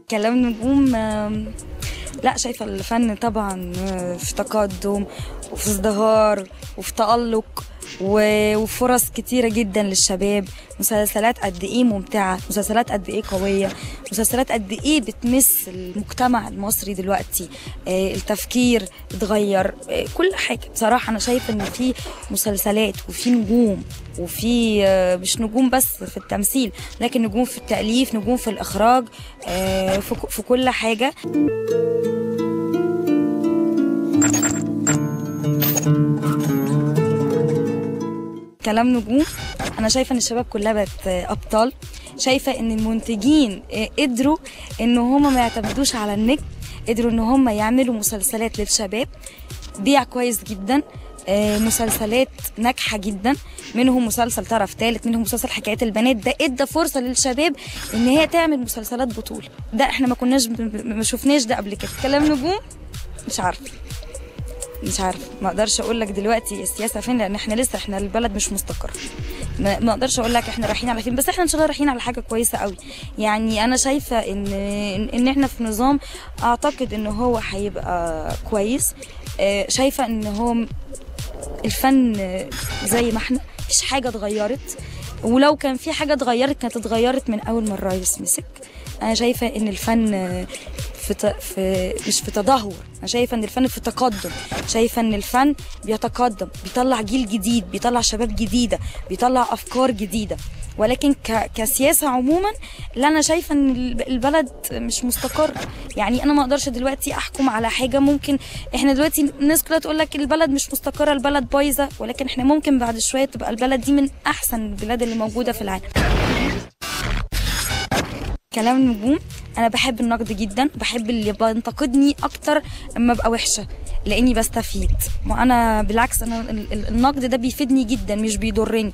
كلام نجوم. لا، شايفة الفن طبعا في تقدم وفي ازدهار وفي تألق وفرص كتيرة جدا للشباب. مسلسلات قد ايه ممتعة، مسلسلات قد ايه قوية، مسلسلات قد ايه بتمس المجتمع المصري دلوقتي. التفكير اتغير، كل حاجة. بصراحة انا شايفة ان في مسلسلات وفي نجوم، وفي مش نجوم بس في التمثيل، لكن نجوم في التأليف، نجوم في الإخراج، في كل حاجة. كلام نجوم، انا شايفه ان الشباب كلها بقت ابطال. شايفه ان المنتجين قدروا ان هم ما يعتمدوش على النجم، قدروا ان هم يعملوا مسلسلات للشباب بيع كويس جدا، مسلسلات ناجحه جدا. منهم مسلسل طرف ثالث، منهم مسلسل حكايات البنات، ده ادى فرصه للشباب ان هي تعمل مسلسلات بطوله. ده احنا ما شفناش ده قبل كده. كلام نجوم مش عارفه، ما اقدرش اقول لك دلوقتي السياسه فين، لان احنا البلد مش مستقر. ما اقدرش اقول لك احنا رايحين على فين، بس احنا ان شاء الله رايحين على حاجه كويسه قوي. يعني انا شايفه ان احنا في نظام اعتقد ان هو هيبقى كويس. شايفه ان هو الفن زي ما احنا، مفيش حاجه اتغيرت، ولو كان في حاجه اتغيرت كانت اتغيرت من اول ما الرئيس مسك. انا شايفه ان الفن مش في تدهور، انا شايفه ان الفن في تقدم، شايفه ان الفن بيتقدم، بيطلع جيل جديد، بيطلع شباب جديده، بيطلع افكار جديده. ولكن كسياسه عموما، لا، انا شايفه ان البلد مش مستقر. يعني انا ما اقدرش دلوقتي احكم على حاجه. ممكن احنا دلوقتي الناس كلها تقول لك البلد مش مستقره، البلد بايظه، ولكن احنا ممكن بعد شويه تبقى البلد دي من احسن البلاد اللي موجوده في العالم. كلام نجوم، انا بحب النقد جدا، بحب اللي بينتقدني اكتر اما ابقى وحشه، لاني بستفيد. وانا بالعكس، انا النقد ده بيفيدني جدا مش بيضرني.